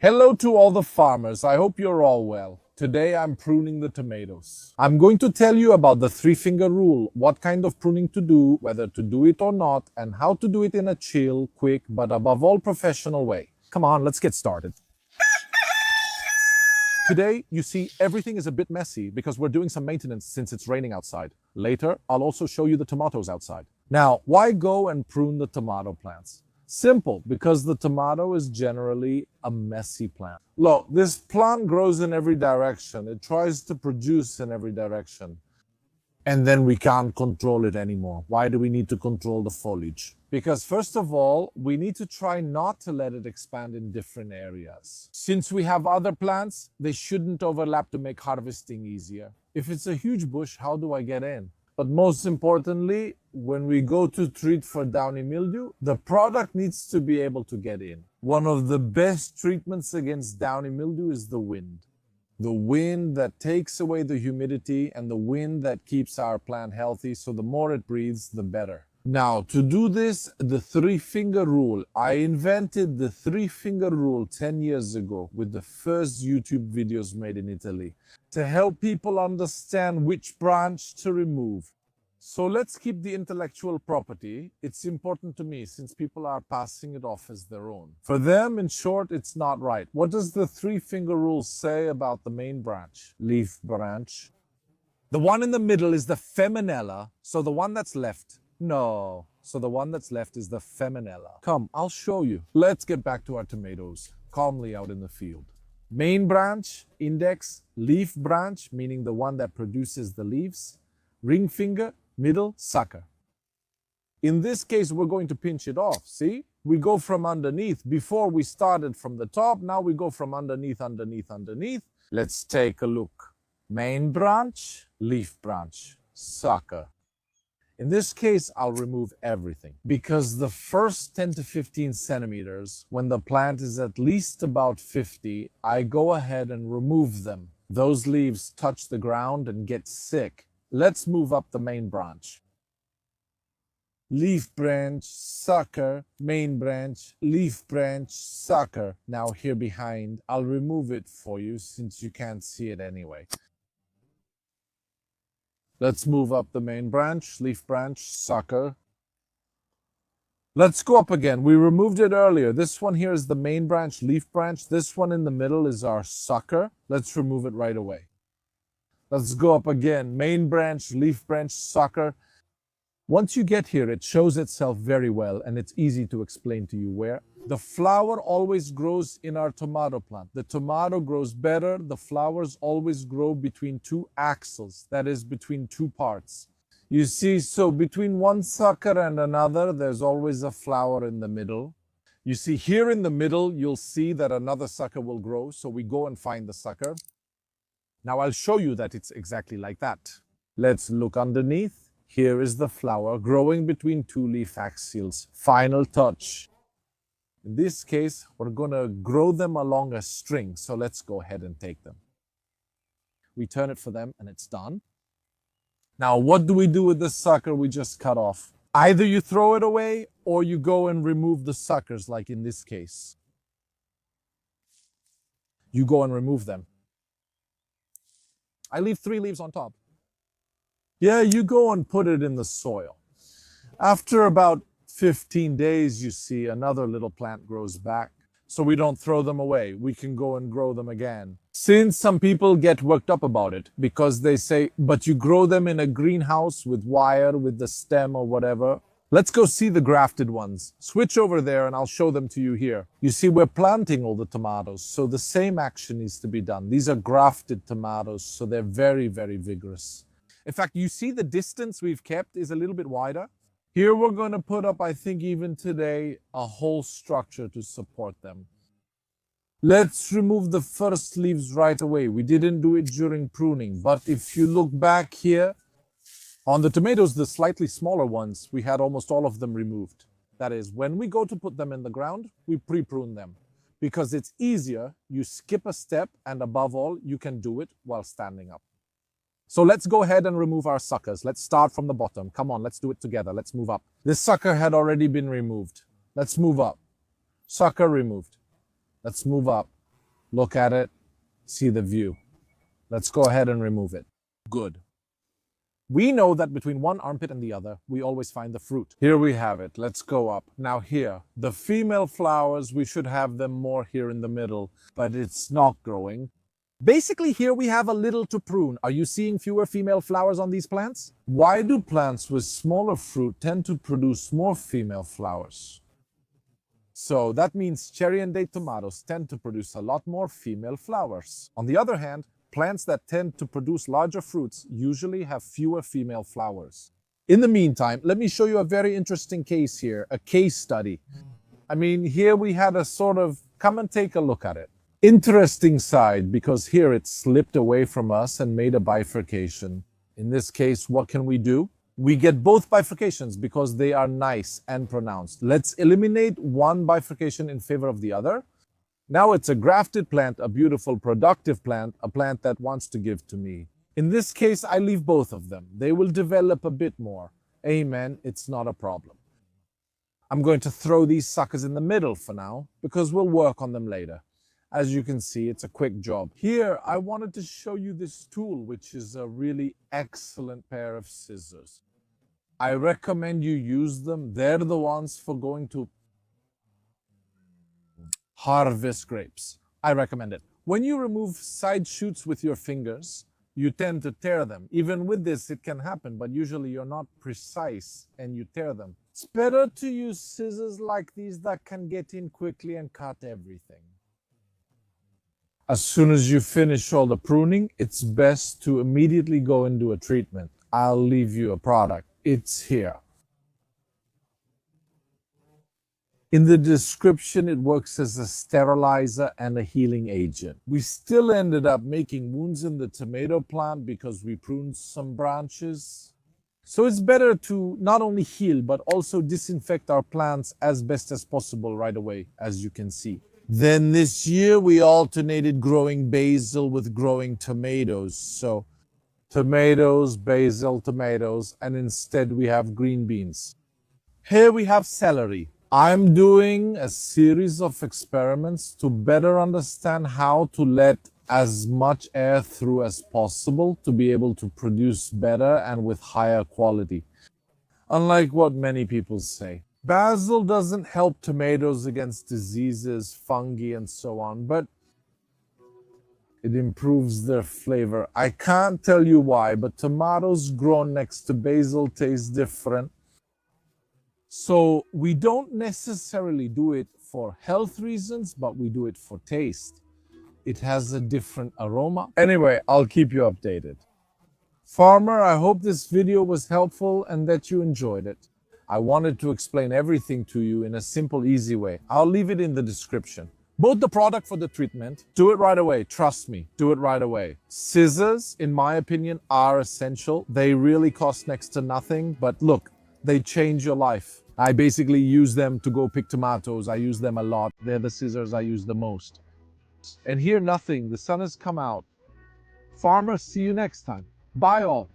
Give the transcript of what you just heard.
Hello to all the farmers. I hope you're all well. Today I'm pruning the tomatoes. I'm going to tell you about the three-finger rule, what kind of pruning to do, whether to do it or not, and how to do it in a chill, quick, but above all professional way. Come on, let's get started. Today, you see, everything is a bit messy because we're doing some maintenance since it's raining outside. Later, I'll also show you the tomatoes outside. Now, why go and prune the tomato plants? Simple, because the tomato is generally a messy plant. Look, this plant grows in every direction. It tries to produce in every direction. And then we can't control it anymore. Why do we need to control the foliage? Because first of all, we need to try not to let it expand in different areas. Since we have other plants, they shouldn't overlap to make harvesting easier. If it's a huge bush, how do I get in? But most importantly, when we go to treat for downy mildew, the product needs to be able to get in. One of the best treatments against downy mildew is the wind. The wind that takes away the humidity and the wind that keeps our plant healthy, so the more it breathes, the better. Now, to do this, the three-finger rule. I invented the three-finger rule 10 years ago with the first YouTube videos made in Italy to help people understand which branch to remove. So let's keep the intellectual property. It's important to me since people are passing it off as their own. For them, in short, it's not right. What does the three-finger rule say about the main branch? Leaf branch. The one in the middle is the feminella, so the one that's left. No, so the one that's left is the feminella. Come, I'll show you. Let's get back to our tomatoes, calmly out in the field. Main branch, index, leaf branch, meaning the one that produces the leaves, ring finger, middle, sucker. In this case, we're going to pinch it off, see? We go from underneath. Before we started from the top, now we go from underneath. Let's take a look. Main branch, leaf branch, sucker. In this case, I'll remove everything because the first 10 to 15 centimeters, when the plant is at least about 50, I go ahead and remove them. Those leaves touch the ground and get sick. Let's move up the main branch. Leaf branch, sucker, main branch, leaf branch, sucker. Now here behind, I'll remove it for you since you can't see it anyway. Let's move up the main branch, leaf branch, sucker. Let's go up again. We removed it earlier. This one here is the main branch, leaf branch. This one in the middle is our sucker. Let's remove it right away. Let's go up again. Main branch, leaf branch, sucker. Once you get here, it shows itself very well, and it's easy to explain to you where. The flower always grows in our tomato plant. The tomato grows better. The flowers always grow between two axils, that is, between two parts. You see, so between one sucker and another, there's always a flower in the middle. You see, here in the middle, you'll see that another sucker will grow, so we go and find the sucker. Now I'll show you that it's exactly like that. Let's look underneath. Here is the flower growing between two leaf axils. Final touch. In this case, we're going to grow them along a string, so let's go ahead and take them. We turn it for them and it's done. Now, what do we do with the sucker we just cut off? Either you throw it away or you go and remove the suckers, like in this case. You go and remove them. I leave 3 leaves on top. Yeah, you go and put it in the soil. After about 15 days, you see another little plant grows back. So we don't throw them away. We can go and grow them again. Since some people get worked up about it because they say, but you grow them in a greenhouse with wire, with the stem or whatever. Let's go see the grafted ones. Switch over there and I'll show them to you here. You see, we're planting all the tomatoes, so the same action needs to be done. These are grafted tomatoes, so they're very, very vigorous. In fact, you see the distance we've kept is a little bit wider. Here we're going to put up, I think even today, a whole structure to support them. Let's remove the first leaves right away. We didn't do it during pruning, but if you look back here, on the tomatoes, the slightly smaller ones, we had almost all of them removed. That is, when we go to put them in the ground, we pre-prune them. Because it's easier, you skip a step, and above all, you can do it while standing up. So let's go ahead and remove our suckers. Let's start from the bottom. Come on, let's do it together. Let's move up. This sucker had already been removed. Let's move up. Sucker removed. Let's move up. Look at it, see the view. Let's go ahead and remove it. Good. We know that between one armpit and the other, we always find the fruit. Here we have it. Let's go up. Now here, the female flowers, we should have them more here in the middle, but it's not growing. Basically, here we have a little to prune. Are you seeing fewer female flowers on these plants? Why do plants with smaller fruit tend to produce more female flowers? So that means cherry and date tomatoes tend to produce a lot more female flowers. On the other hand, plants that tend to produce larger fruits usually have fewer female flowers. In the meantime, let me show you a very interesting case here, a case study. I mean, here we had a sort of, come and take a look at it. Interesting side, because here it slipped away from us and made a bifurcation. In this case, what can we do? We get both bifurcations because they are nice and pronounced. Let's eliminate one bifurcation in favor of the other. Now it's a grafted plant, a beautiful, productive plant, a plant that wants to give to me. In this case, I leave both of them. They will develop a bit more. Amen, it's not a problem. I'm going to throw these suckers in the middle for now, because we'll work on them later. As you can see, it's a quick job. Here, I wanted to show you this tool, which is a really excellent pair of scissors. I recommend you use them. They're the ones for going to harvest grapes. I recommend it. When you remove side shoots with your fingers, you tend to tear them. Even with this, it can happen, but usually you're not precise and you tear them. It's better to use scissors like these that can get in quickly and cut everything. As soon as you finish all the pruning, it's best to immediately go and do a treatment. I'll leave you a product. It's here. In the description, it works as a sterilizer and a healing agent. We still ended up making wounds in the tomato plant because we pruned some branches. So it's better to not only heal, but also disinfect our plants as best as possible right away, as you can see. Then this year, we alternated growing basil with growing tomatoes. So tomatoes, basil, tomatoes, and instead we have green beans. Here we have celery. I'm doing a series of experiments to better understand how to let as much air through as possible to be able to produce better and with higher quality. Unlike what many people say. Basil doesn't help tomatoes against diseases, fungi, and so on, but it improves their flavor. I can't tell you why, but tomatoes grown next to basil taste different. So we don't necessarily do it for health reasons, but we do it for taste. It has a different aroma. Anyway, I'll keep you updated. Farmer, I hope this video was helpful and that you enjoyed it. I wanted to explain everything to you in a simple, easy way. I'll leave it in the description. Both the product for the treatment, do it right away. Trust me, do it right away. Scissors, in my opinion, are essential. They really cost next to nothing, but look, they change your life. I basically use them to go pick tomatoes. I use them a lot. They're the scissors I use the most. And here, nothing. The sun has come out. Farmer, see you next time. Bye all.